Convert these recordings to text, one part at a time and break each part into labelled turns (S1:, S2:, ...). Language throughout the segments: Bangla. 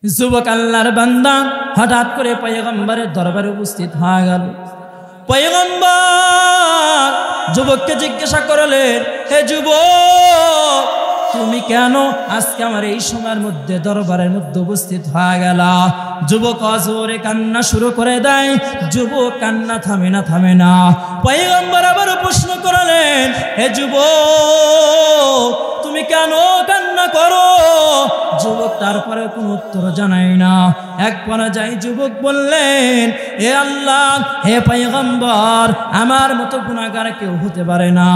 S1: যুবক আল্লাহর বান্দা হঠাৎ করে পয়গম্বরের দরবারে উপস্থিত হয়ে গেল। পয়গম্বর যুবককে জিজ্ঞাসা করলেন, হে যুবক, তুমি কেন আজকে আমার এই সময়ের মধ্যে দরবারের মধ্যে উপস্থিত হয়ে গেলা? যুবক অজোরে কান্না শুরু করে দেয়। যুবক কান্না থামে না। পয়গম্বর আবার প্রশ্ন করলেন, হে যুবক, তুমি কেন কান্না করো? যুবক তারপরে কোনো উত্তর জানায় না। এক পর্যায়ে যুবক বললেন, হে আল্লাহ, হে পয়গম্বর, আমার মতো গুনাহগার কেউ হতে পারে না,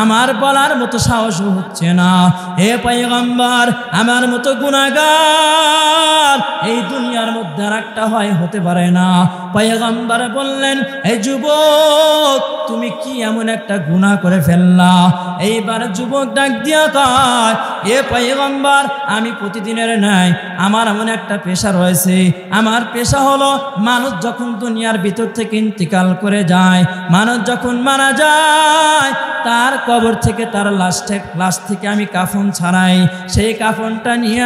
S1: আমার বলার মতো সাহসও হচ্ছে না। হে পয়গম্বর, আমার মতো গুনাহগার এই দুনিয়ার মধ্যে আর একটা হতে পারে না। পয়গম্বর বললেন, হে যুবক, তুমি কি এমন একটা গুনাহ করে ফেললা? এইবার যুবক ডাক দিয়া কয়, এ পয়গম্বর, আমি প্রতিদিনের নাই, আমার এমন একটা পেশা রয়েছে। আমার পেশা হলো, মানুষ যখন দুনিয়ার ভিতর থেকে ইন্তিকাল করে যায়, মানুষ যখন মারা যায়, তার কবর থেকে তার লাশ থেকে আমি কাফন ছাড়াই। সেই কাফনটা নিয়ে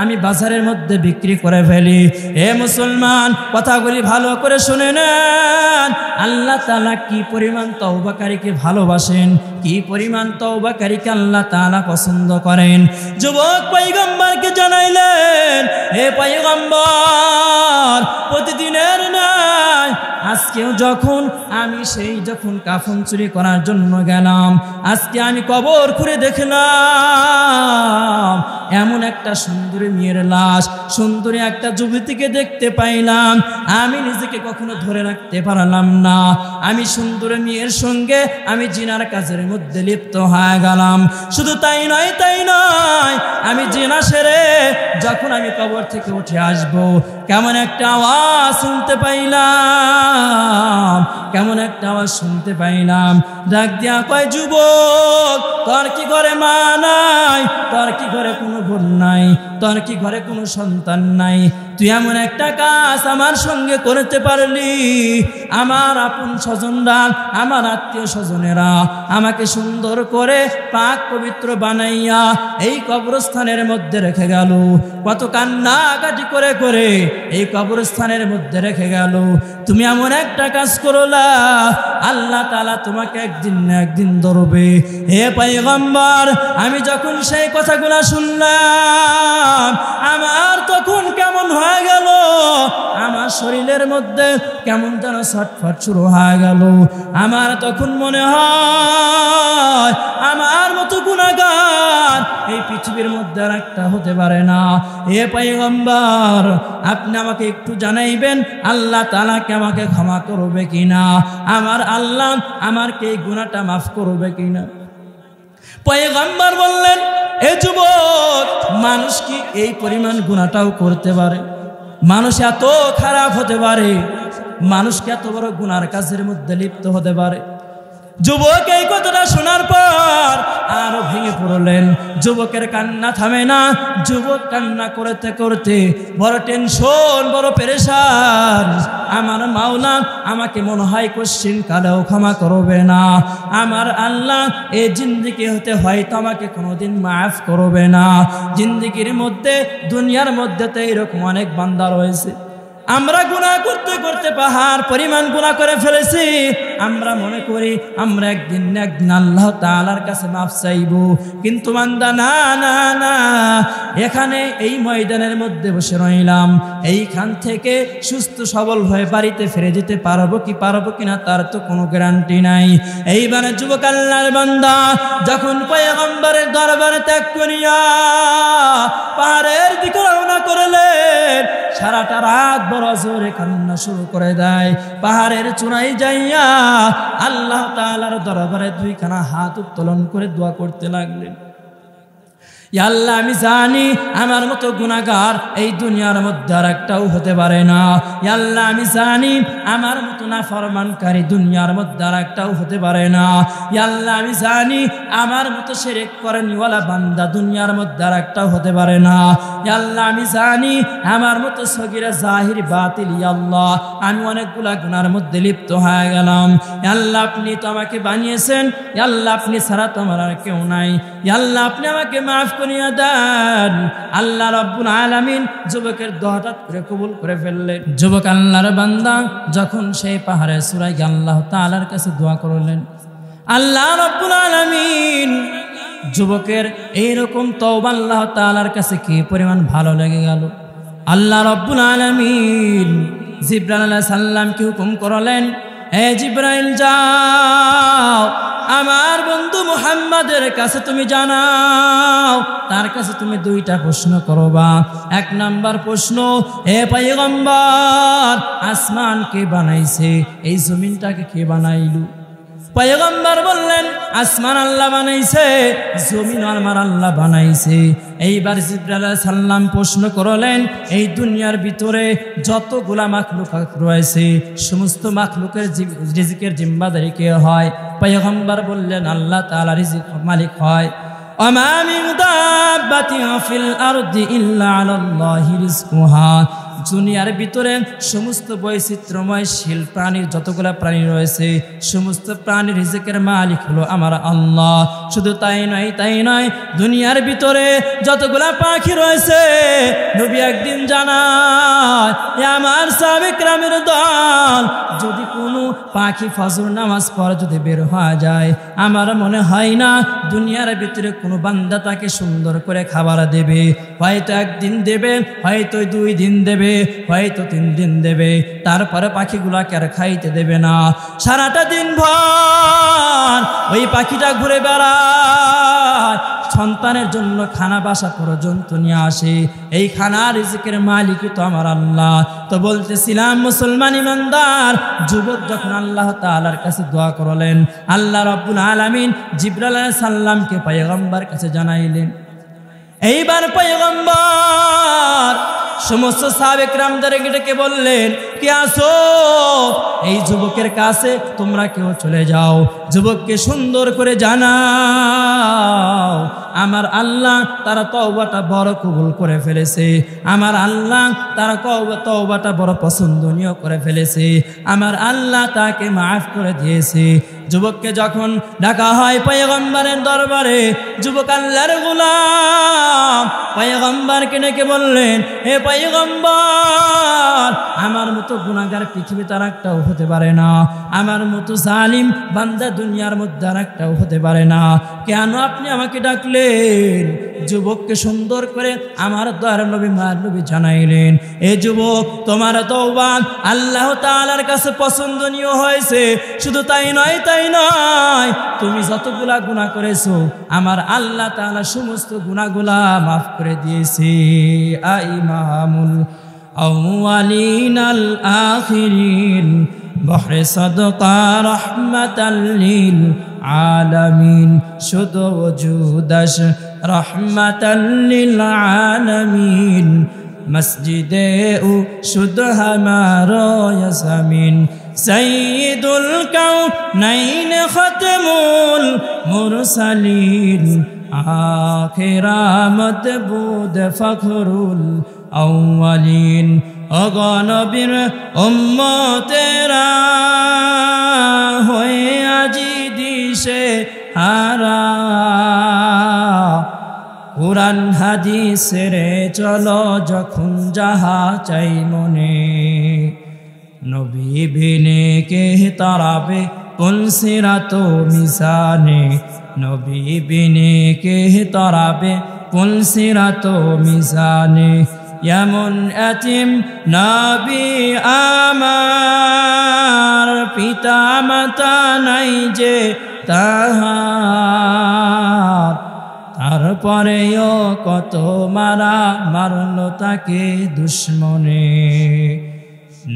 S1: আমি বাজারের মধ্যে বিক্রি করে ফেলি। হে মুসলমান, কথাগুলি ভালো করে শুনে নেন। আল্লাহ তাআলা কি পরিমাণ তওবাকারীকে ভালোবাসেন, কি পরিমাণ তওবাকারীকে আল্লাহ তাআলা পছন্দ করেন। যুবক পয়গম্বরকে জানাইলেন, হে পয়গম্বর, প্রতিদিনের নাই, আজকেও যখন আমি যখন কাফন চুরি করার জন্য গেলাম, আজকে আমি কবর খুঁড়ে দেখলাম এমন একটা সুন্দরী মেয়ের লাশ, সুন্দরী একটা যুবতীকে দেখতে পাইলাম। আমি নিজেকে কখনো ধরে রাখতে পারলাম না। আমি সুন্দরী মেয়ের সঙ্গে আমি জিনার কাজের মধ্যে লিপ্ত হয়ে গেলাম। শুধু তাই নয়, আমি জিনা সেরে যখন আমি কবর থেকে উঠে আসব, কেমন একটা আওয়াজ শুনতে পাইলাম, ডাক দিয়া কয়, যুবক, তোর কি ঘরে মা নাই? তোর কি ঘরে কোনো বোন নাই? তোর কি ঘরে কোনো সন্তান নাই? তুই এমন একটা কাজ আমার সঙ্গে করতে পারলি। আমার আপন স্বজনরা, আমার আত্মীয় স্বজনেরা আমাকে সুন্দর করে পাক পবিত্র বানাইয়া এই কবরস্থানের মধ্যে রেখে গেল। কত কান্নাকাটি করে করে এই কবরস্থানের মধ্যে রেখে গেল। তুমি এমন একটা কাজ করলা, আল্লাহ তাআলা তোমাকে একদিন না একদিন ধরবে। হে পয়গম্বর, আমি যখন সেই কথাগুলো শুনলাম, আমার তখন কেমন হয়ে গেল, আমার শরীরের মধ্যে কেমন যেন ছটফট শুরু হয়ে গেল। আমার তখন মনে হয় আমার মতো গুনাহগার এই পৃথিবীর মধ্যে আর একটা হতে পারে না। হে পয়গম্বর, আপনি আমাকে একটু জানাইবেন, আল্লাহ তাআলা কে আমাকে ক্ষমা করবে কিনা? আমার আল্লাহ আমাকে এই গুনাহটা মাফ করবে কিনা? পয়গম্বর বললেন, এ যুবক, মানুষ কি এই পরিমাণ গুনাহটাও করতে পারে? মানুষ এত খারাপ হতে পারে? মানুষকে এত বড় গুনার কাজের মধ্যে লিপ্ত হতে পারে? যুবক এই কথাটা শোনার পর আরো ভেঙে পড়লেন। যুবকের কান্না থামে না। যুবক কান্না করতে করতে বড় টেনশন, বড় পেরেশান। আমার মাওলা আমাকে মনে হয় কোশ্চিন কালেও ক্ষমা করবে না। আমার আল্লাহ এই জিন্দেগি হতে হয়তো আমাকে কোনোদিন মাফ করবে না। জিন্দেগির মধ্যে, দুনিয়ার মধ্যে তো এরকম অনেক বান্দা রয়েছে, আমরা গুনাহ করতে করতে পাহাড় পরিমাণ গুনাহ করে ফেলেছি। আমরা মনে করি আমরা একদিন না একদিন আল্লাহ তাআলার কাছে মাফ চাইব। কিন্তু বান্দা, না না না, এখানে এই ময়দানের মধ্যে বসে রইলাম, এইখান থেকে সুস্থ সবল হয়ে বাড়িতে ফিরে যেতে পারবো কিনা তার তো কোনো গ্যারান্টি নাই। এইবারে যুবক আল্লাহর বান্দা যখন পয়গম্বরের দরবারে ত্যাগ করিয়া পাহাড়ের দিকে রওনা করলেন, সারাটা রাত বড় জোরে কান্না শুরু করে দেয়। পাহাড়ের চূড়ায় যাইয়া আল্লাহ তাআলার দরবারে দুইখানা হাত উত্তোলন করে দোয়া করতে লাগলেন। ইয়া আল্লাহ, আমি জানি আমার মতো গুনাহগার এই দুনিয়ার মধ্যে আর একটাও হতে পারে না। ইয়া আল্লাহ, আমি জানি আমার মতো নাফরমানকারী দুনিয়ার মধ্যে আর একটাও হতে পারে না। ইয়া আল্লাহ, আমি জানি আমার মতো শিরক করেনিওয়ালা বান্দা দুনিয়ার মধ্যে আর একটাও হতে পারে না। আল্লাহ আমি জানি আমার মতো সগীরা জাহির বাতিল আল্লাহ আমি অনেকগুলা গুনার মধ্যে লিপ্ত হয়ে গেলাম। আল্লাহ আপনি তো আমাকে বানিয়েছেন, আল্লাহ আপনি ছাড়া তো আমার আর কেউ নাই, আল্লাহ আপনি আমাকে মাফ করিয়া দেন। আল্লাহ রাব্বুল আলামিন যুবকের দোয়াটা করে কবুল করে ফেললেন। যুবক আল্লাহর বান্দা যখন সেই পাহাড়ে চূড়ায় গিয়ে আল্লাহ তাআলার কাছে দোয়া করলেন, আল্লাহ রাব্বুল আলামিন যুবকের এইরকম তওবা আল্লাহ তাআলার কাছে কি পরিমাণ ভালো লেগে গেল। আল্লাহ রাব্বুল আলামিন জিবরাইল আলাইহিস সালামকে হুকুম করলেন, এ জিবরাইল যাও আমার বন্ধু মুহাম্মাদের কাছে তুমি জানাও, তার কাছে তুমি দুইটা প্রশ্ন করবা। এক নাম্বার প্রশ্ন, হে পয়গম্বর আসমান কে বানাইছে, এই জমিনটাকে কে বানাইলো? পয়গম্বর বললেন আসমান আল্লাহ বানাইছে, জমিন আমার আল্লাহ বানাইছে। এইবার জিবরাইল আলাইহিস সালাম প্রশ্ন করলেন, এই দুনিয়ার ভিতরে যতগুলা মাখলুক রয়েছে সমস্ত মাখলুকের রিজিকের জিম্মাদারি কে হয়? পয়গম্বর বললেন আল্লাহ তাআলা রিজিক মালিক হয়। ওমা মিন দাব্বাতিন ফিল আরদি ইল্লা আলাল্লাহি রিজকুহা, দুনিয়ার ভিতরে সমস্ত বৈচিত্র্যময় শিল প্রাণীর যতগুলা প্রাণী রয়েছে সমস্ত প্রাণীর রিজিকের মালিক হলো আমার আল্লাহ। শুধু তাই নয় দুনিয়ার ভিতরে যতগুলা পাখি রয়েছে নবী একদিন জানায় আমার সাহাবে কেরামের দল যদি কোনো পাখি ফজর নামাজ পড়ে যদি বের হয়ে যায় আমার মনে হয় না দুনিয়ার ভিতরে কোনো বান্দা তাকে সুন্দর করে খাবার দেবে। হয়তো একদিন দেবে, হয়তো 2 দিন দেবে, হয়তো 3 দিন দেবে, তারপরে পাখিগুলাকে আর খাইতে দেবে না। সারাটা দিন ভর ওই পাখিটা ঘুরে বেড়ায়, সন্তানের জন্য খানা বাসা পর্যন্ত নিয়ে আসে। এই খানা রিজিকের মালিকই তো আমার আল্লাহ। তো বলতেছিলাম মুসলমান ইমানদার যুবক যখন আল্লাহ তাআলার কাছে দোয়া করলেন, আল্লাহ রাব্বুল আলামিন জিবরাইল আলাইহিস সালামকে পয়গম্বর কাছে জানাইলেন। এইবার পয়গম্বর সমস্ত সাহাবে কেরামদেরকে ডেকে বললেন, কে আসো এই যুবকের কাছে, তোমরা কেউ চলে যাও, যুবককে সুন্দর করে জানাও আমার আল্লাহ তারা তওবাটা বড় কবুল করে ফেলেছে, আমার আল্লাহ তারা তওবাটা বড় পছন্দনীয় করে ফেলেছে, আমার আল্লাহ তাকে মাফ করে দিয়েছে। যুবককে যখন ডাকা হয় পয়গম্বরের দরবারে, যুবক আল্লাহর গোলাম পয়গম্বরকে ডেকে বললেন, হে পয়গম্বর আমার মতো গুনাহগার পৃথিবীতে আর একটাও হতে পারে না, আমার মতো জালিম বান্দা দুনিয়ার মধ্যে আর একটাও হতে পারে না, কেন আপনি আমাকে ডাকলেন? যুবককে সুন্দর করে আমার দয়ার নবী মার নবী জানাইলেন, এ যুবক তোমার তওবা আল্লাহ তাআলার কাছে পছন্দনীয় হয়েছে। শুধু তাই নয় তুমি যতগুলা গুনাহ করেছো আমার আল্লাহ তাআলা সমস্ত গুনাহগুলা মাফ করে দিয়েছে। ইমামুল আউয়ালিন আল আখিরিন বহরে সদকা রহমাতাল লিল আলামিন শুধু ওজুদাস রহমাতাল লিল আলামিন মসজিদে ও শুধু হামারো ইয়াসমিন সৈয়দুল কাউনাইন খতমুল মুরসালিন আখিরামত বুদ ফখরুল আউয়ালিন অগণবীর উম্মতেরা হয়ে আজি দিশে হারা কুরআন হাদিসের চলো যখন যাহা চাই মনে নবী বিনে কে তারাবে পুলসিরাতো মিজানে নবী বিনে কে তারাবে পুলসিরাতো মিজানে এমন এতিম নবী আমার পিতা মাতা নাই যে তাহার তারপরেও কত মারা মারল তাকে দুশ্মনে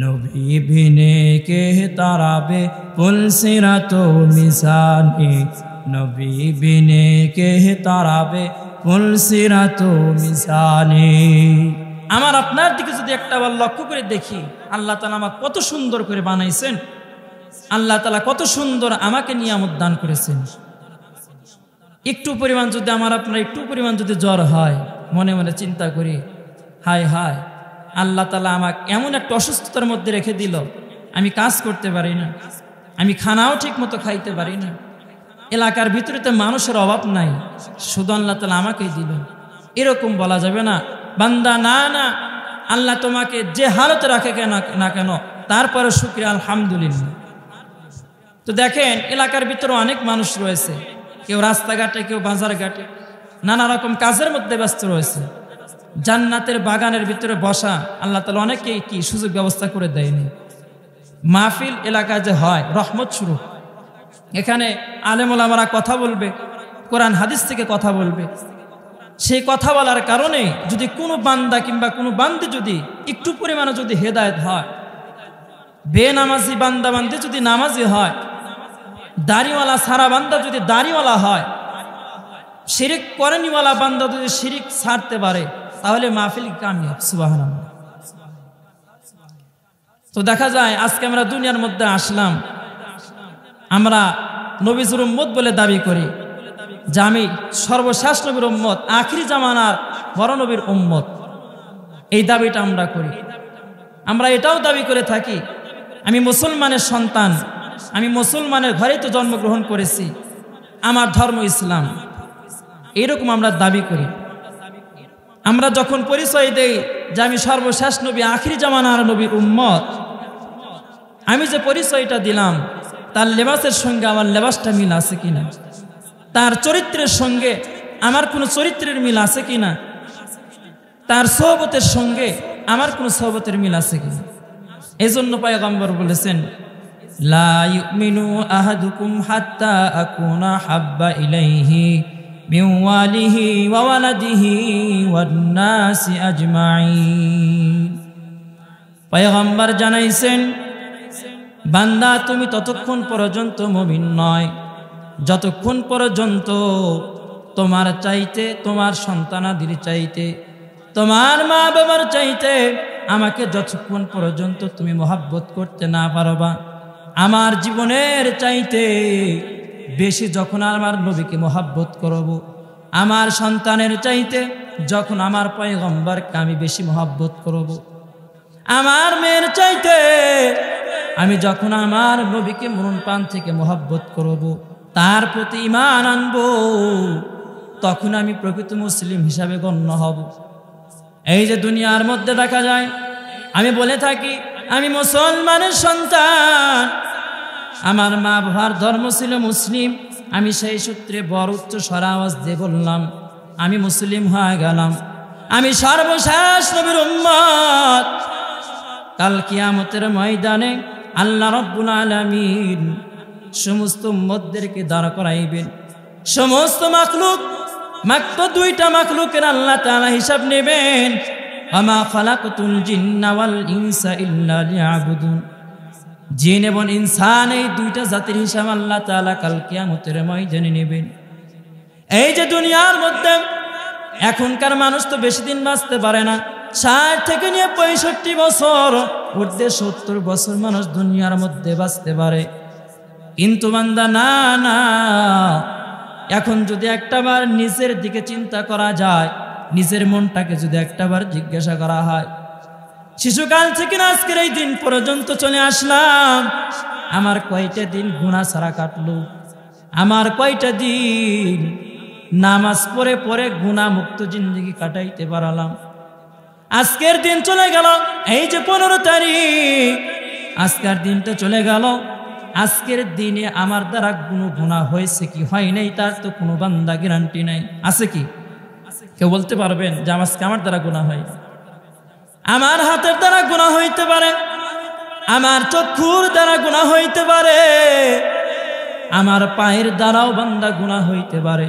S1: নবী বিনে কে তারাবে পুলসিরাতো মিজানে নবী বিনে কে তারাবে পুলসিরাতো মিজানে। আমার আপনার দিকে যদি একটা বার লক্ষ্য করে দেখি আল্লাহ তাআলা আমাকে কত সুন্দর করে বানাইছেন, আল্লাহ তাআলা কত সুন্দর আমাকে নিয়ামত দান করেছেন। একটু পরিমাণ যদি আমার আপনার একটু পরিমাণ যদি জ্বর হয় মনে মনে চিন্তা করি হায় হায়, আল্লাহ তাআলা আমাকে এমন একটা অসুস্থতার মধ্যে রেখে দিল, আমি কাজ করতে পারি না, আমি খানাও ঠিক মতো খাইতে পারি না, এলাকার ভিতরে তো মানুষের অভাব নাই, শুধু আল্লাহ তাআলা আমাকেই দিল। এরকম বলা যাবে না বান্দা, না না, আল্লাহ তোমাকে যে হালতে রাখে না কেন তারপরে শুকরিয়া আলহামদুলিল্লাহ। তো দেখেন এলাকার ভিতরে অনেক মানুষ রয়েছে, কেউ রাস্তাঘাটে, কেউ বাজার ঘাটে, নানা রকম কাজের মধ্যে ব্যস্ত রয়েছে। জান্নাতের বাগানের ভিতরে বসা আল্লাহ তাআলা অনেকেই কি সুযোগ ব্যবস্থা করে দেয়নি। মাহফিল এলাকায় যে হয় রহমত শুরু, এখানে আলেম ওলামারা কথা বলবে, কোরআন হাদিস থেকে কথা বলবে। সেই কথা বলার কারণে যদি কোনো বান্দা কিংবা কোনো বান্দি যদি একটু পরিমাণে যদি হেদায়েত হয়, বেনামাজি বান্দা বান্দি যদি নামাজি হয়, দাড়িওয়ালা সারা বান্দা যদি দাড়িওয়ালা হয়, শিরিক করেনিওয়ালা বান্দা যদি শিরিক ছাড়তে পারে, তাহলে মাহফিল কামিয়াব। সুবহানাল্লাহ। তো দেখা যায় আজকে আমরা দুনিয়ার মধ্যে আসলাম, আমরা নবীর উম্মত বলে দাবি করি যে আমি সর্বশেষ নবীর উম্মত, আখিরি জামানার বড় নবীর উম্মত, এই দাবিটা আমরা করি। আমরা এটাও দাবি করে থাকি আমি মুসলমানের সন্তান, আমি মুসলমানের ঘরে তো জন্মগ্রহণ করেছি, আমার ধর্ম ইসলাম, এরকম আমরা দাবি করি। আমরা যখন পরিচয় দেই যে আমি সর্বশেষ নবী, আখিরি জামানার নবীর উম্মত, আমি যে পরিচয়টা দিলাম তার লেবাসের সঙ্গে আমার লেবাসটা মিল আছে কিনা, তার চরিত্রের সঙ্গে আমার কোনো চরিত্রের মিল আছে কিনা, তার সোহবতের সঙ্গে আমার কোনো সোহবতের মিল আছে কিনা। এজন্য পয়গম্বর বলেছেন, লা ইউমিনু আহাদুকুম হাত্তা আকুনা হাব্বা ইলাইহি মিন ওয়ালিহি ওয়া ওয়ালাদিহি ওয়ান নাসি আজমাইন। পয়গম্বর জানাইছেন, বান্দা তুমি ততক্ষণ পর্যন্ত মুমিন নয় যতক্ষণ পর্যন্ত তোমার চাইতে, তোমার সন্তানাদির চাইতে, তোমার মা বাবার চাইতে আমাকে যতক্ষণ পর্যন্ত তুমি মহব্বত করতে না পারবা, আমার জীবনের চাইতে বেশি যখন আমার নবীকে মহব্বত করব, আমার সন্তানের চাইতে যখন আমার পয়গম্বরকে আমি বেশি মহব্বত করব, আমার মেয়ের চাইতে আমি যখন আমার নবীকে মরণ প্রাণ থেকে মহব্বত করব, তার প্রতি ঈমান আনব, তখন আমি প্রকৃত মুসলিম হিসাবে গণ্য হব। এই যে দুনিয়ার মধ্যে দেখা যায়, আমি বলে থাকি আমি মুসলমানের সন্তান, আমার মা বাবার ধর্ম ছিল মুসলিম, আমি সেই সূত্রে বড় উচ্চ স্বরে আওয়াজ দিয়ে বললাম আমি মুসলিম হয়ে গেলাম, আমি সর্বশেষ নবীর উম্মত। কাল কিয়ামতের ময়দানে আল্লাহ রাব্বুল আলামিন সমস্ত উম্মতদেরকে দাঁড় করাইবেন, সমস্ত মাখলুক, মাত্র দুইটা মাখলুকের আল্লাহ তাআলা হিসাব নেবেন, আমা খালাকতুল জিন্না ওয়াল ইনসা ইল্লা লিয়াবুদুন। জিন এবং ইনসান এই দুইটা জাতির হিসাব আল্লাহ তাআলা কাল কিয়ামতের ময়দানে নেবেন। এই যে দুনিয়ার মধ্যে এখনকার মানুষ তো বেশি দিন বাঁচতে পারে না, 60 থেকে নিয়ে 65 বছর, ঊর্ধ্বে 70 বছর মানুষ দুনিয়ার মধ্যে বাঁচতে পারে। কিন্তু বান্দা না না, এখন যদি একটাবার নিজের দিকে চিন্তা করা যায়, নিজের মনটাকে যদি একটাবার জিজ্ঞাসা করা হয়, শিশুকাল থেকে আজকের এই দিন পর্যন্ত চলে আসলাম, আমার কয়টা দিন গুনাহ ছাড়া কাটলো, আমার কয়টা দিন নামাজ পড়ে পড়ে গুনাহ মুক্ত জিন্দেগি কাটাইতে পারলাম। আজকের দিন চলে গেল, এই যে 15 তারিখ, আজকের দিনটা চলে গেল, আজকের দিনে আমার দ্বারা কোনো গুনাহ হয়েছে কি হয় নাই তার তো কোনো বান্দা গ্যারান্টি নাই। আছে কি কেউ বলতে পারবেন যে আজকে আমার দ্বারা গুনাহ হয়? আমার হাতের দ্বারা গুনাহ হইতে পারে, আমার চক্ষুর দ্বারা গুনাহ হইতে পারে, আমার পায়ের দ্বারাও বান্দা গুনাহ হইতে পারে।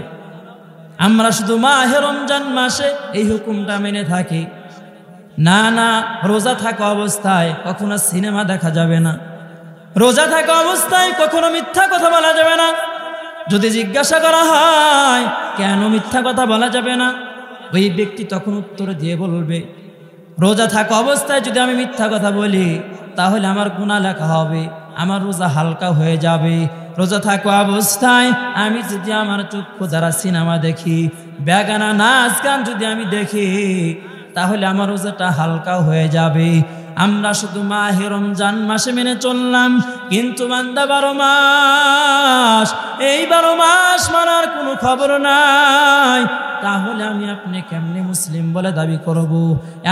S1: আমরা শুধু মাহে রমজান মাসে এই হুকুমটা মেনে থাকি, না না, রোজা থাকা অবস্থায় কখনো সিনেমা দেখা যাবে না, রোজা থাকা অবস্থায় কখনো মিথ্যা কথা বলা যাবে না। যদি জিজ্ঞাসা করা হয় কেন মিথ্যা কথা বলা যাবে না, ওই ব্যক্তি তখন উত্তর দিয়ে বলবে, রোজা থাকা অবস্থায় যদি আমি মিথ্যা কথা বলি তাহলে আমার গুনাহ লেখা হবে, আমার রোজা হালকা হয়ে যাবে। রোজা থাকা অবস্থায় আমি যদি আমার চক্ষু দ্বারা সিনেমা দেখি, বেগানা নাচ গান যদি আমি দেখি, তাহলে আমার রোজাটা হালকা হয়ে যাবে। আমরা শুধু মাহে রমজান মাসে মেনে চললাম, কিন্তু বান্দা 12 মাস, এই 12 মাস মানার কোনো খবর নাই। তাহলে আমি আপনি কেমনে মুসলিম বলে দাবি করব?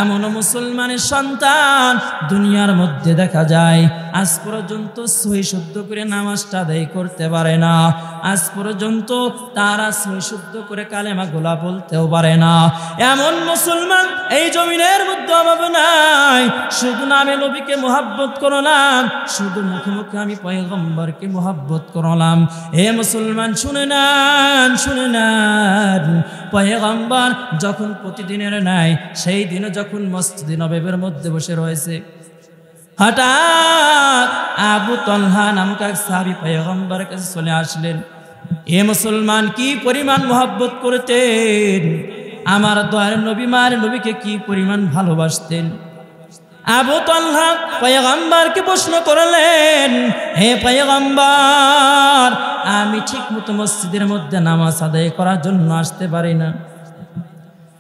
S1: এমন মুসলমানের সন্তান দুনিয়ার মধ্যে দেখা যায় আজ পর্যন্ত সহি শুদ্ধ করে নামাজটা আদায় করতে পারে না, আজ পর্যন্ত তারা সহি শুদ্ধ করে কালেমা গোলা বলতেও পারে না। এমন মুসলমান এই জমিনের মধ্যে অভাব নাই। শুধু নামে নবীকে মুহাব্বত করলাম, শুধু মুখে মুখে আমি পয়গম্বরকে মুহাব্বত করলাম। হে মুসলমান শুনে নেন, শুনে নেন, পয়গম্বর যখন প্রতিদিনের ন্যায় সেই দিনে যখন মসজিদে নববীর মধ্যে বসে রয়েছে, হঠাৎ আবু তলহা নামক এক সাহাবী পয়গম্বরের কাছে চলে আসলেন। এ মুসলমান কি পরিমাণ মুহাব্বত করতেন, আমার দয়ার নবী মার নবীকে কি পরিমাণ ভালোবাসতেন। আবু তলহা পয়গম্বরকে প্রশ্ন করলেন, হে পয়গম্বর, আমি ঠিক মতো মসজিদের মধ্যে নামাজ আদায় করার জন্য আসতে পারি না।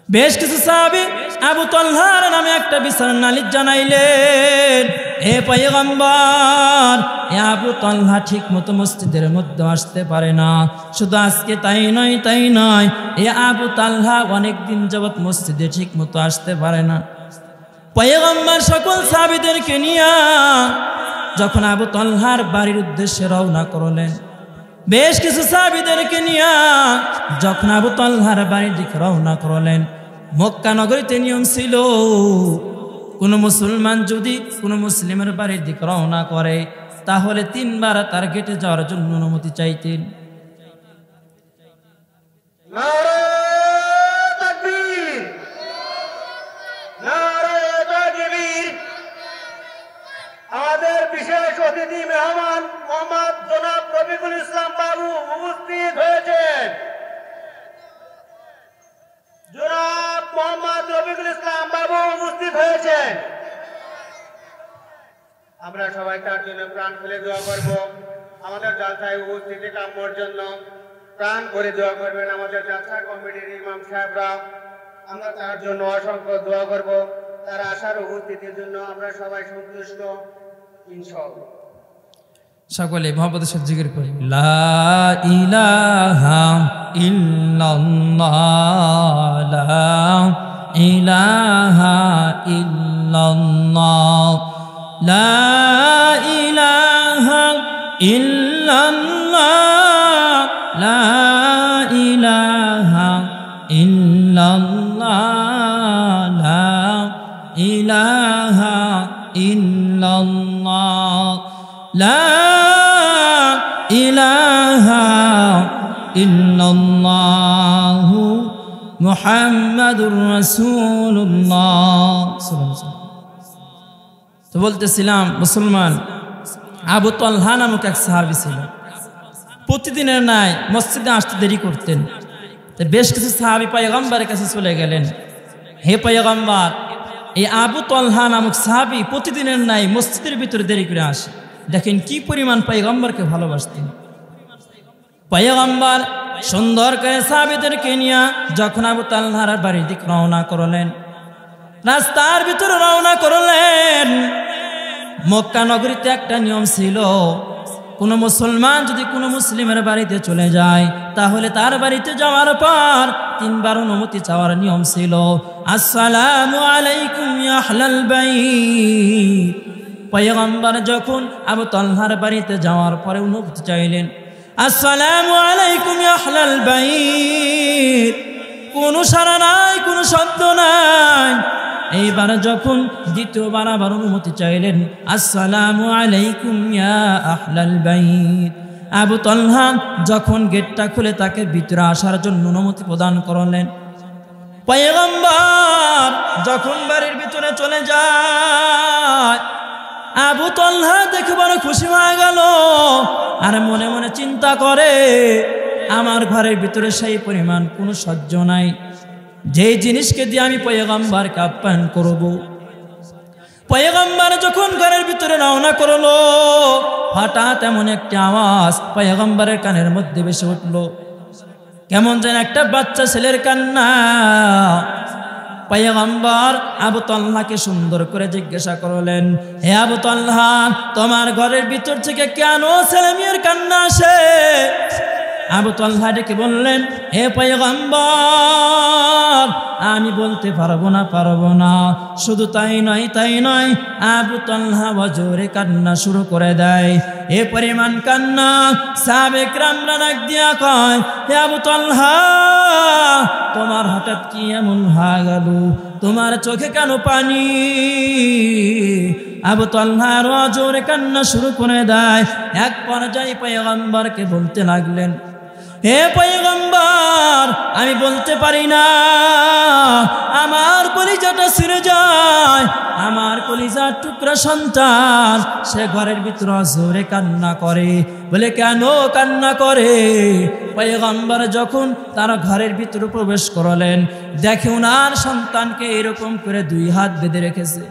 S1: বেশ কিছু সাহাবী আবু তলহার নামে একটা বিচার নালিশ জানাইলেন, হে পয়গম্বর, আবু তলহা ঠিক মতো মসজিদের মধ্যে আসতে পারে না। শুধু আজকে তাই নয়, তাই নয়, এ আবু তলহা অনেকদিন যাবৎ মসজিদে ঠিক মতো আসতে পারে না। পয়গম্বর সকল সাহাবীদেরকে নিয়ে যখন আবু তলহার বাড়ির উদ্দেশ্যে রওনা করলেন, বেশ কিছু সাহাবীদেরকে নিয়ে যখন আবু তলহার বাড়ির দিকে রওনা করলেন, মক্কা নগরীতে নিয়ম ছিল কোন মুসলমান যদি কোন মুসলিমের বাড়ির দিকে রওনা করে তাহলে 3 বার তার গেটে যাওয়ার জন্য অনুমতি চাইতেন।
S2: আমাদের বিশেষ অতিথি মেহমান মোহাম্মদ জনাব রফিকুল ইসলাম বাবু উপস্থিত হয়েছেন। জনাব মোহাম্মদ রফিকুল ইসলাম বাবু উপস্থিত হয়েছেন। আমরা সবাই তার জন্য প্রাণ খুলে দোয়া করব। আমাদের জালসায় উপস্থিতি কাম্যর জন্য প্রাণ করে দোয়া করবেন আমাদের জালসা কমিটির ইমাম সাহেবরা। আমরা তার জন্য অসংখ্য দোয়া করব। তার আশার উপস্থিতির জন্য আমরা সবাই সন্তুষ্ট ইনশাআল্লাহ।
S1: সকলে মহব্বতের সাথে জিকির করি, লা ইলাহা ইল্লাল্লাহ, লা ইলাহা ইল্লাল্লাহ, লা ইলাহা ইল্লাল্লাহ, লা ইলাহা ইল্লাল্লাহ, লা ইলাহা ইল্লাল্লাহ, লা ইলাহা ইল্লাল্লাহ, মুহাম্মাদুর রাসূলুল্লাহ। তো বলতেছিলাম মুসলমান আবু তলহা নামক এক সাহাবী ছিল, প্রতিদিনের ন্যায় মসজিদে আসতে দেরি করতেন। তো বেশ কিছু সাহাবী পয়গম্বরের কাছে চলে গেলেন, হে পয়গম্বর, এই আবু তলহা নামক সাহাবী প্রতিদিনের ন্যায় মসজিদের ভিতরে দেরি করে আসে। দেখেন কি পরিমাণ পয়গম্বরকে ভালোবাসতেন। পয়গম্বর সুন্দর করে সাহাবীদেরকে নিয়ে যখন আবু তলহার বাড়ির দিকে রওনা করলেন, রাস্তার ভিতরে রওনা করলেন। মক্কা নগরীতে একটা নিয়ম ছিল, কোনো মুসলমান যদি কোনো মুসলিমের বাড়িতে চলে যায় তাহলে তার বাড়িতে যাওয়ার পর 3 বার অনুমতি চাওয়ার নিয়ম ছিল। আসসালামু আলাইকুম ইয়া আহলাল বাইত। পয়গম্বর যখন আবু তলহার বাড়িতে যাওয়ার পরে অনুমতি চাইলেন, আসসালামু আলাইকুম ইয়া আহলাল বাইত, কোনো সাড়া নাই, কোনো শব্দ নাই। এইবার যখন দ্বিতীয়বার আবার অনুমতি চাইলেন, আসসালামু আলাইকুম ইয়া আহলাল বাইত। আবু তলহা যখন গেটটা খুলে তাকে ভিতরে আসার জন্য অনুমতি প্রদান করলেন, পয়গম্বর যখন বাড়ির ভিতরে চলে যায়, আবু তলহা দেখে বড় খুশি হয়ে গেল। আর মনে মনে চিন্তা করে, আমার ঘরের ভিতরে সেই পরিমাণ কোনো সহ্য নাই যেই জিনিসকে দিয়ে আমি পয়গম্বরকে আপ্যায়ন করব। পয়গম্বর যখন ঘরের ভিতরে রওনা করলো, হঠাৎ এমন একটা আওয়াজ পয়গম্বরের কানের মধ্যে ভেসে উঠল, কেমন যেন একটা বাচ্চা ছেলের কান্না। পয়গম্বর আবু তালহাকে সুন্দর করে জিজ্ঞাসা করলেন, হে আবু তালহা, তোমার ঘরের ভিতর থেকে কেন ছেলে মেয়ের কান্না আসে? আবু তালহা ডেকে বললেন, হে পয়গম্বর, আমি বলতে পারবো না। শুধু তাই নয়, আবু তালহা জোরে কান্না শুরু করে দেয়। এ পরিমাণ কান্না সাহাবে কিরামরা ডাক দিয়া কয়, হে আবু তালহা, তোমার হঠাৎ কি এমন হয়ে গেল? তোমার চোখে কেন পানি? আবু তালহা জোরে কান্না শুরু করে দেয়। এক পর্যায়ে পয়গম্বরকে বলতে লাগলেন, হে পয়গম্বর, আমি বলতে পারি না, আমার কলিজাটা ছিঁড়ে যায়। আমার কলিজার টুকরা সন্তান সে ঘরের ভিতরে জোরে কান্না করে। বলে, কেন কান্না করে? পয়গম্বর যখন তারা ঘরের ভিতরে প্রবেশ করলেন, দেখে ওনার সন্তানকে এরকম করে 2 হাত বেঁধে রেখেছে।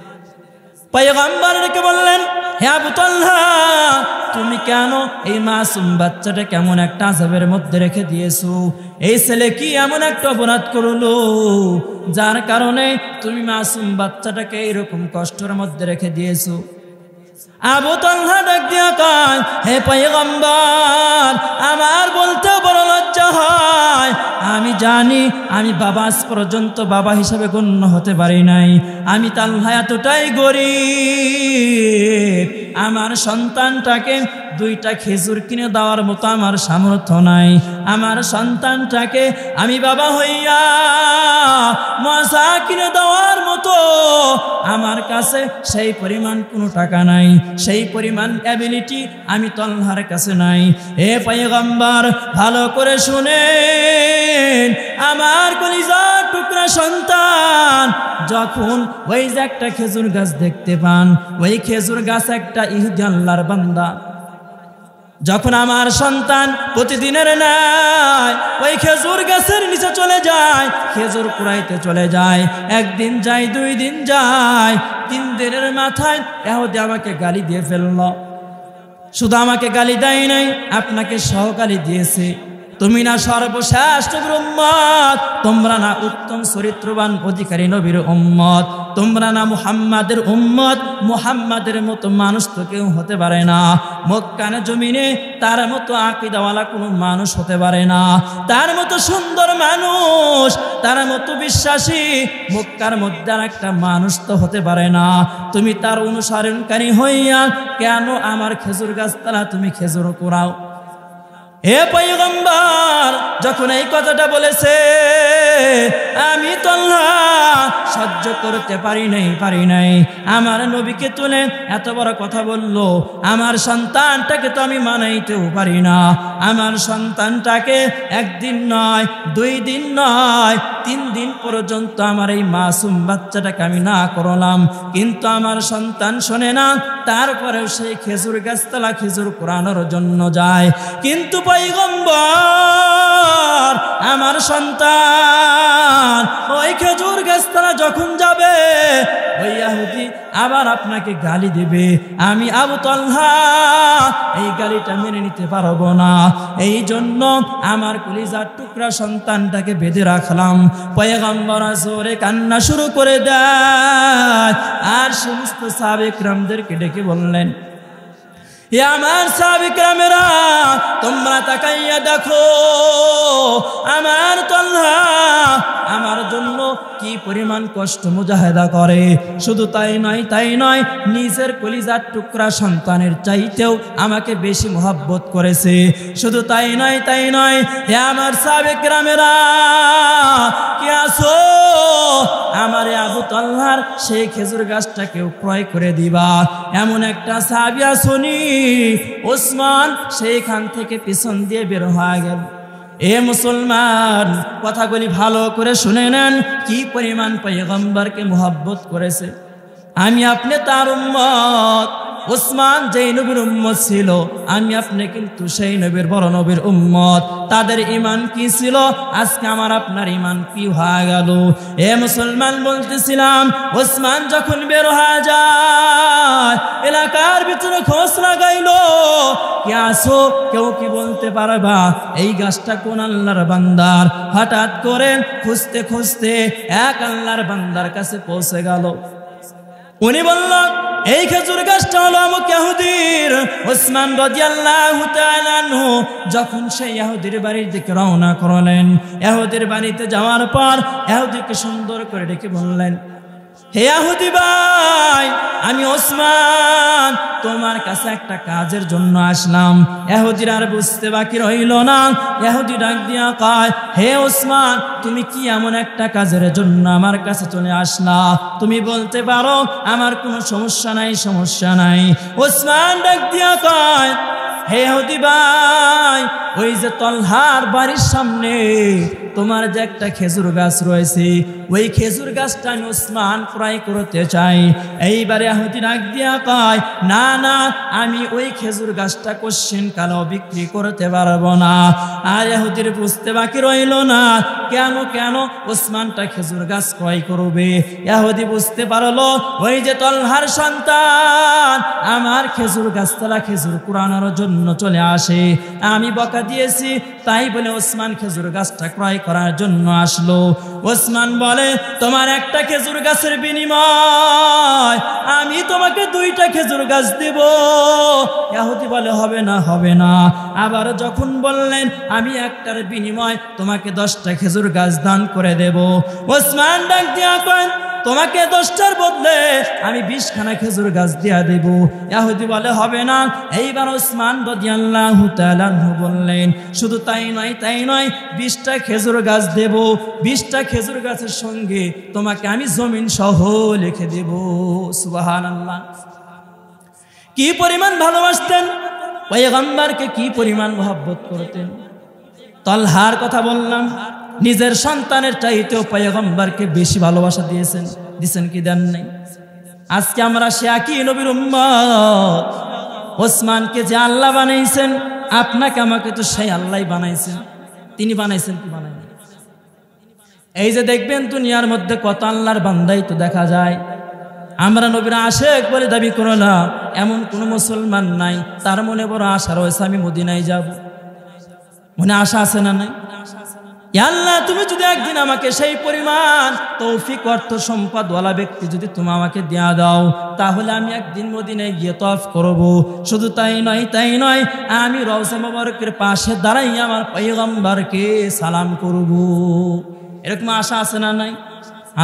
S1: পয়গম্বরকে বললেন, হে আবু তালহা, তুমি কেন এই মাসুম বাচ্চাটা কেমন একটা আযাবের মধ্যে রেখে দিয়েছো? এই ছেলে কি এমন একটা অপরাধ করলো যার কারণে তুমি মাসুম বাচ্চাটাকে এরকম কষ্টের মধ্যে রেখে দিয়েছো? আবু তালহা ডাক দিয়া কয়, হে পয়গম্বর, আমার বলতে বড় লজ্জা হয়। আমি জানি আমি বাবা আজ পর্যন্ত বাবা হিসাবে গণ্য হতে পারি নাই। আমি তালহা এতটাই গরিব, আমার সন্তানটাকে 2টা খেজুর কিনে দেওয়ার মতো আমার সামর্থ্য নাই। আমার সন্তানটাকে আমি বাবা হইয়া মশা কিনে দেওয়ার মতো আমার কাছে সেই পরিমাণ কোনো টাকা নাই, সেই পরিমাণ অ্যাবিলিটি আমি তালহার কাছে নাই। হে পয়গম্বর, ভালো করে শুনেন, আমার কলিজার টুকরা সন্তান যখন ওই যে একটা খেজুর গাছ দেখতে পান, ওই খেজুর গাছ একটা ইহুদি আল্লাহর বান্দা, যখন আমার সন্তান প্রতিদিনের ন্যায় ওই খেজুর গাছের নিচে চলে যায়, খেজুর কুড়াইতে চলে যায়, 1 দিন যায়, 2 দিন যায়, 3 দিনের মাথায় ইহুদি আমাকে গালি দিয়ে ফেলল। শুধু আমাকে গালি দেয় নাই, আপনাকে সহ গালি দিয়েছে। তুমি না সর্বশ্রেষ্ঠ উম্মত, তোমরা না উত্তম চরিত্রবান অধিকারী নবীর উম্মত, তোমরা না মুহাম্মাদের উম্মত। মুহাম্মাদের মতো মানুষ তো কেউ হতে পারে না। মক্কার জমিনে তার মতো আকীদাওয়ালা কোনো মানুষ হতে পারে না, তার মতো সুন্দর মানুষ, তার মতো বিশ্বাসী মক্কার মধ্যে আর একটা মানুষ তো হতে পারে না। তুমি তার অনুসরণকারী হইয়া কেন আমার খেজুর গাছতলা তুমি খেজুর কুড়াও? হে পয়গম্বর যখন এই কথাটা বলেছে, আমি তালহা সহ্য করতে পারি নাই। আমার নবীকে তুলে এত বড় কথা বললো, আমার সন্তানটাকে তো আমি মানাইতেও পারি না। আমার সন্তানটাকে 1 দিন নয়, 2 দিন নয়, 3 দিন পর্যন্ত আমার এই মাসুম বাচ্চাটাকে আমি না করলাম, কিন্তু আমার সন্তান শোনে না। তারপরেও সেই খেজুর গাছতলা খেজুর কুড়ানোর জন্য যায়। কিন্তু পয়গম্বর, আমার সন্তান ওই খেজুর গাছতলা যখন যাবে, ওই ইহুদি আবার আপনাকে গালি দেবে। আমি আবু তালহা এই গালিটা মেনে নিতে পারবো না। এই জন্য আমার কলিজার টুকরা সন্তানটাকে বেঁধে রাখলাম। পয়গম্বর জোরে কান্না শুরু করে দেয়, আর সমস্ত সাহাবে কিরামদেরকে ডেকে বললেন, এ আমার সাহাবে কিরামেরা, তোমরা তাকাইয়া দেখো আমার তালহা আমার জন্য কি পরিমাণ কষ্ট মুজাহেদা করে। শুধু তাই নয়, নিজের কলিজার টুকরা সন্তানের চাইতেও আমাকে বেশি মহব্বত করেছে। শুধু তাই নয়, হে আমার সাহাবে কিরামেরা, কে আসো আমার আবু তালহার সেই খেজুর গাছটাকেও ক্রয় করে দিবা। এমন একটা সাহাবী আসনি, ওসমান সেইখান থেকে পিছন দিয়ে বের হয়ে গেল। এ মুসলমান, কথাগুলি ভালো করে শুনে নেন, কি পরিমাণ পয়গম্বরকে মহব্বত করেছে। আমি আপনি তার উম্মত। ওসমান যেই নবীর উম্মত ছিল, আমি আপনি কিন্তু সেই নবীর বড় নবীর উম্মত। তাদের ঈমান কি ছিল, আজকে আমার আপনার ঈমান কি হয়ে গেল? এ মুসলমান, বলতেছিলাম, ওসমান যখন বের হয়ে যায়, এলাকার ভিতরে খোঁজ লাগাইলো কে আসো, কেউ কি বলতে পারবা এই গাছটা কোন আল্লাহর বান্দার? হঠাৎ করে খুঁজতে খুঁজতে এক আল্লাহর বান্দার কাছে পৌঁছে গেল। উনি বলল, এই খেজুর গাছটা হলো অমুক ইহুদির। ওসমান রাদিয়াল্লাহু তাআলা আনহু যখন সেই ইহুদির বাড়ির দিকে রওনা করলেন, ইহুদির বাড়িতে যাওয়ার পর ইহুদিকে সুন্দর করে ডেকে বললেন, হে ইহুদি ভাই, আমি ওসমান তোমার কাছে একটা কাজের জন্য আসলাম। ইহুদির আর বুঝতে বাকি রইল না। ইহুদি ডাক দিয়া কয়, হে ওসমান, তুমি কি এমন একটা কাজের জন্য আমার কাছে চলে আসলা? তুমি বলতে পারো, আমার কোনো সমস্যা নাই, সমস্যা নাই। ওসমান ডাক দিয়া কয়, হে ইহুদি ভাই, ওই যে তলহার বাড়ির সামনে তোমার যে একটা খেজুর গাছ রয়েছে, ওই খেজুর গাছটা আমি ওসমান ক্রয় করতে চাই। এইবারে ইহুদি ডাক দিয়া কয়, না না, আমি ওই খেজুর গাছটা কোশ্চেন কালো বিক্রি করতে পারবো না। আর ইহুদির বুঝতে বাকি রইল না, কেন কেন ওসমানটা খেজুর গাছ ক্রয় করবে। ইহুদি বুঝতে পারলো, ওই যে তলহার সন্তান আমার খেজুর গাছতলা খেজুর কুড়ানোর জন্য চলে আসে, আমি বকা দিয়েছি, তাই বলে ওসমান খেজুর গাছটা ক্রয় করার জন্য আসলো। ওসমান বলে, তোমার একটা খেজুর গাছের বিনিময় আমি তোমাকে 2টা খেজুর গাছ দেব। ইহুদি বলে, হবে না, হবে না। আবার যখন বললেন, আমি একটার বিনিময় তোমাকে 10টা খেজুর গাছ দান করে দেব। ওসমান ডাক দিয়া করেন, তোমাকে 10টার বদলে আমি 20খানা খেজুর গাছ দিয়া দেব। ইহুদি বলে, হবে না। এইবার ওসমান রাদিয়াল্লাহু তাআলা আনহু বললেন, শুধু তাই নয়, তাই নয়, 20টা খেজুর গাছ দেব। 20টা খেজুর গাছের সঙ্গে তোমাকে আমি জমিন সহ লিখে দেব। সুবহানাল্লাহ। কি পরিমাণ ভালোবাসতেন পয়গম্বরকে, কি পরিমাণ মহব্বত করতেন। তলহার কথা বললাম, নিজের সন্তানের চাইতেও পয়গম্বরকে বেশি ভালোবাসা দিয়েছেন, দিয়েছেন কি দেন নাই? আজকে আমরা সে একই নবীর উম্মত। ওসমানকে যে আল্লাহ বানাইছেন, আপনাকে আমাকে তো সেই আল্লাহ বানাইছেন। তিনি বানাইছেন কি বানাই? এই যে দেখবেন দুনিয়ার মধ্যে কত আল্লাহর বান্দাই তো দেখা যায়। আমরা নবীর আশেক বলে দাবি করলাম, এমন কোন মুসলমান নাই তার মনে বড় আশা রয়েছে আমি মদিনায় যাব। মনে আশা আছে না নাই? আল্লাহ, তুমি যদি একদিন আমাকে সেই পরিমাণ তৌফিক অর্থ সম্পদওয়ালা ব্যক্তি যদি তুমি আমাকে দেয়া দাও, তাহলে আমি একদিন মদিনায় গিয়ে তওয়াফ করব। শুধু তাই নয়, তাই নয়, আমি রওজা মুবারকের পাশে দাঁড়াই আমার পয়গম্বরকে সালাম করব। এরকম আশা আছে না নাই?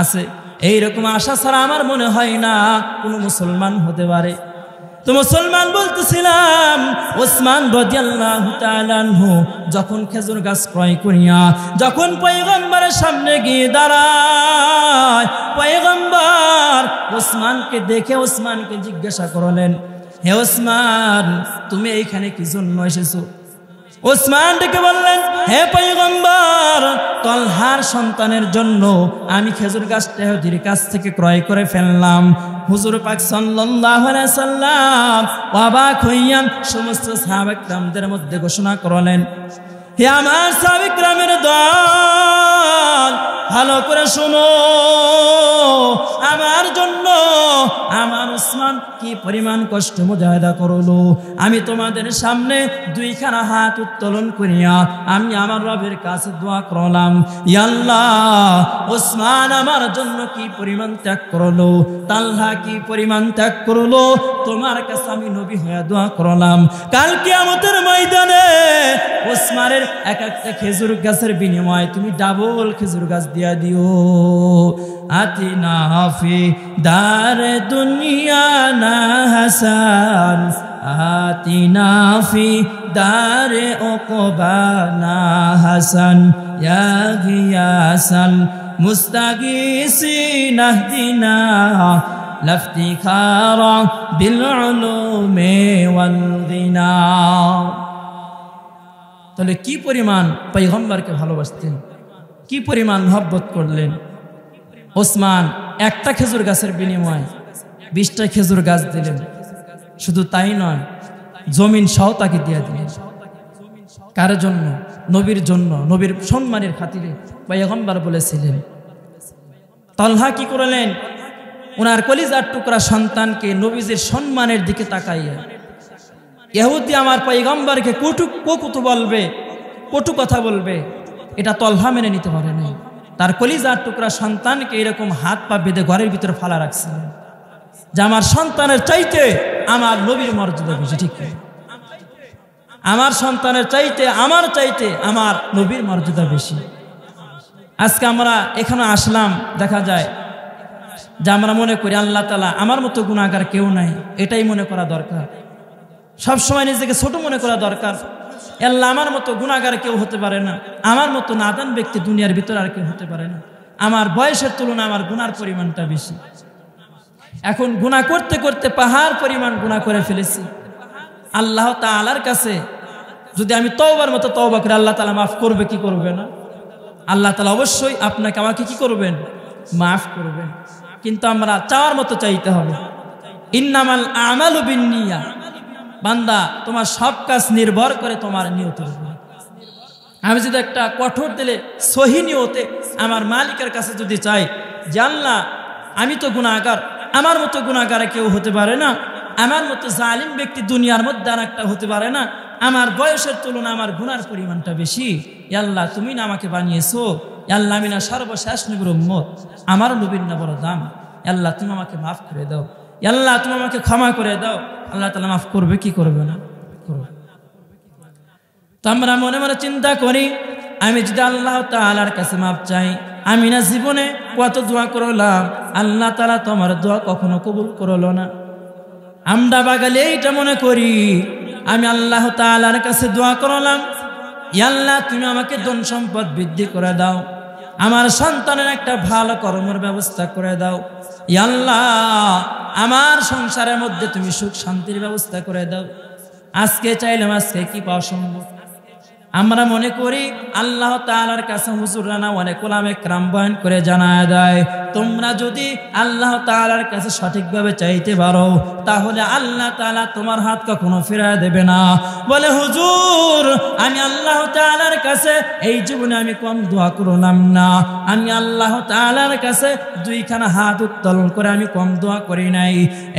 S1: আছে। এইরকম আশা ছাড়া আমার মনে হয় না কোনো মুসলমান হতে পারে। তো মুসলমান বলতেছিলাম, ওসমান রাদিয়াল্লাহু তাআলা আনহু যখন খেজুর গাছ ক্রয় করিয়া যখন পয়গম্বরের সামনে গিয়ে দাঁড়ায়, পয়গম্বর ওসমানকে দেখে ওসমানকে জিজ্ঞাসা করলেন, হে ওসমান, তুমি এইখানে কি জন্য এসেছো? ওসমান ডেকে বললেন, হে পয়গম্বর, তলহার সন্তানের জন্য আমি খেজুর গাছটা ইহুদির কাছ থেকে ক্রয় করে ফেললাম। হুজুর পাক সাল্লাল্লাহু আলাইহি সাল্লাম অবাক হইয়া সমস্ত সাহাবা কিরামদের মধ্যে ঘোষণা করলেন, হে আমার সাহাবা কিরামের দল, ভালো করে শোনো, আমার জন্য আমার ওসমান কি পরিমাণ কষ্ট মুজাহিদা করলো। আমি তোমাদের সামনে 2খানা হাত উত্তোলন করিয়া আমি আমার রবের কাছে দোয়া করলাম, ইয়া আল্লাহ, ওসমান আমার জন্য কি পরিমাণ ত্যাগ করলো, তালহা কি পরিমাণ ত্যাগ করলো, তোমার কাছে আমি নবী হয়ে দোয়া করলাম, কাল কিয়ামতের ময়দানে ওসমানের এক একটা খেজুর গাছের বিনিময়ে তুমি ডাবল খেজুর গাছ দিয়া দিও। আতিনা ফি দারে দুনিয়া না হাসান, আতিনা ফি দারে উকবা না হাসান, ইয়া গিয়াসাল মুস্তাগীসিন আহদিনা লাফতিখারা বিল উলুমি ওয়াল গিনা। তাহলে কি পরিমাণ পয়গম্বরকে ভালোবাসতেন, কি পরিমাণ মহব্বত করলেন। ওসমান একটা খেজুর গাছের বিনিময়ে 20টা খেজুর গাছ দিলেন। শুধু তাই নয়, জমিন সহ তাকে দিয়ে দিলেন। কার জন্য? নবীর জন্য, নবীর সম্মানের খাতিরে পয়গম্বর বলেছিলেন। তলহা কি করলেন? ওনার কলিজার টুকরা সন্তানকে নবীজির সম্মানের দিকে তাকাইয়া ইহুদি আমার পয়গম্বরকে কটু বলবে, কটু কথা বলবে, এটা তলহা মেনে নিতে পারে নাই। তার কলিজার টুকরা সন্তানকে এরকম হাত পা বেঁধে ঘরের ভিতরে ফালা রাখছিলেন যে আমার সন্তানের চাইতে আমার নবীর মর্যাদা বেশি। ঠিক আমার সন্তানের চাইতে আমার নবীর মর্যাদা বেশি। আজকে আমরা এখানে আসলাম, দেখা যায় যে আমরা মনে করি আল্লাহ তাআলা আমার মতো গুনাহগার কেউ নাই, এটাই মনে করা দরকার। সবসময় নিজেকে ছোট মনে করা দরকার। আল্লাহ আমার মতো গুনাহগার কেউ হতে পারে না, আমার মতো নাদান ব্যক্তি দুনিয়ার ভিতরে আর কেউ হতে পারে না। আমার বয়সের তুলনায় আমার গুনার পরিমাণটা বেশি। এখন গুনাহ করতে করতে পাহাড় পরিমাণ গুনাহ করে ফেলেছি। আল্লাহ তাআলার কাছে যদি আমি তওবার মতো তওবা করি, আল্লাহ তাআলা মাফ করবে কি করবে না? আল্লাহ তাআলা অবশ্যই আপনাকে আমাকে কি করবেন? মাফ করবেন। কিন্তু আমরা চাওয়ার মতো চাইতে হবে। ইন্নামাল আমালু বিন্নিয়া, বান্দা তোমার সব কাজ নির্ভর করে তোমার নিয়তের উপর। আমি যদি একটা কঠোর দিলে সহি নিয়তে আমার মালিকের কাছে যদি চাই যে আল্লাহ আমি তো গুনাহগার, আমার মতো গুনাহগার কেউ হতে পারে না, আমার মতো জালিম ব্যক্তি দুনিয়ার মধ্যে আর একটা হতে পারে না, আমার বয়সের তুলনায় আমার গুনার পরিমাণটা বেশি, আল্লাহ তুমি না আমাকে বানিয়েছো, আল্লাহ আমি না সর্বশেষ নবীর উম্মত, আমার নবীর না বড় দাম, আল্লাহ তুমি আমাকে মাফ করে দাও, আল্লাহ তুমি আমাকে ক্ষমা করে দাও। আল্লাহ তাআলা মাফ করবে কি করবে না? করবে। তো আমরা মনে মনে চিন্তা করি আমি যদি আল্লাহ তাআলার কাছে মাফ চাই, আমি না জীবনে কত দোয়া করলাম, আল্লাহ তাআলা তো আমার দোয়া কখনো কবুল করলো না। আমরা বাগালে এইটা মনে করি আমি আল্লাহ তাআলার কাছে দোয়া করলাম, আল্লাহ তুমি আমাকে ধন সম্পদ বৃদ্ধি করে দাও, আমার সন্তানের একটা ভালো কর্মের ব্যবস্থা করে দাও, আল্লাহ আমার সংসারের মধ্যে তুমি সুখ শান্তির ব্যবস্থা করে দাও। আজকে চাইলাম, আজকে কি পাওয়া সম্ভব? আমরা মনে করি আল্লাহ তাআলার কাছে হুজুররা অনেক ওলামা ইকরাম বয়ান করে জানায় দেয়, তোমরা যদি আল্লাহ তাআলার কাছে সঠিকভাবে চাইতে পারো তাহলে আল্লাহ তাআলা তোমার হাত কখনো ফিরিয়ে দেবে না। বলে হুজুর আমি আল্লাহ তাআলার কাছে এই জীবনে আমি কম দোয়া করলাম না, আমি আল্লাহ তাআলার কাছে দুইখানা হাত উত্তোলন করে আমি কম দোয়া করি নাই।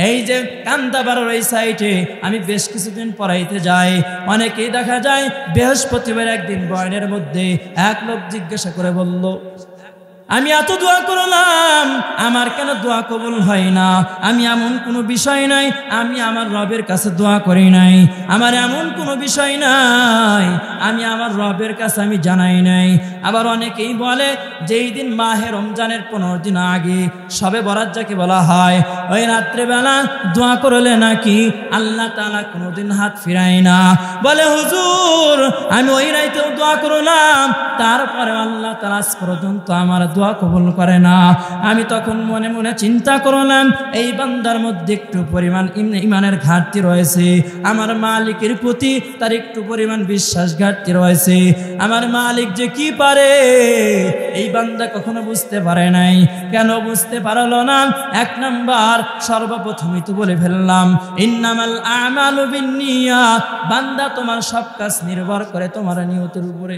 S1: এই যে কান্দাবাড়ার এই সাইডে আমি বেশ কিছুদিন পড়াইতে যাই, অনেকেই দেখা যায় বৃহস্পতিবার একদিন বয়ানের মধ্যে এক লোক জিজ্ঞাসা করে বলল, আমি এত দোয়া করলাম আমার কেন দোয়া কবুল হয় না? আমি এমন কোনো বিষয় নাই আমি আমার রবের কাছে দোয়া করি নাই, আমার এমন কোনো বিষয় নাই আমি আমার রবের কাছে আমি জানাই নাই। আবার অনেকেই বলে যেই দিন মাহে রমজানের 15 দিন আগে শবে বরাত যাকে বলা হয়, ওই রাত্রেবেলা দোয়া করলে নাকি আল্লাহ তাআলা কোনোদিন হাত ফিরায় না। বলে হুজুর আমি ওই রাতেও দোয়া করলাম, তারপরে আল্লাহ তাআলা আজ পর্যন্ত আমার দোয়া কবুল করে না। আমি তখন মনে মনে চিন্তা করলাম এই বান্দার মধ্যে একটু পরিমাণ ইমানের ঘাটতি রয়েছে, আমার মালিকের প্রতি তার একটু পরিমাণ বিশ্বাস ঘাটতি রয়েছে। আমার মালিক যে কি পারে এই বান্দা কখনো বুঝতে পারে নাই। কেন বুঝতে পারলো না? এক নাম্বার সর্বপ্রথমই তো বলে ফেললাম ইন্নামাল আমালু বিন্নিয়াত, বান্দা তোমার সব কাজ নির্ভর করে তোমার নিয়তের উপরে।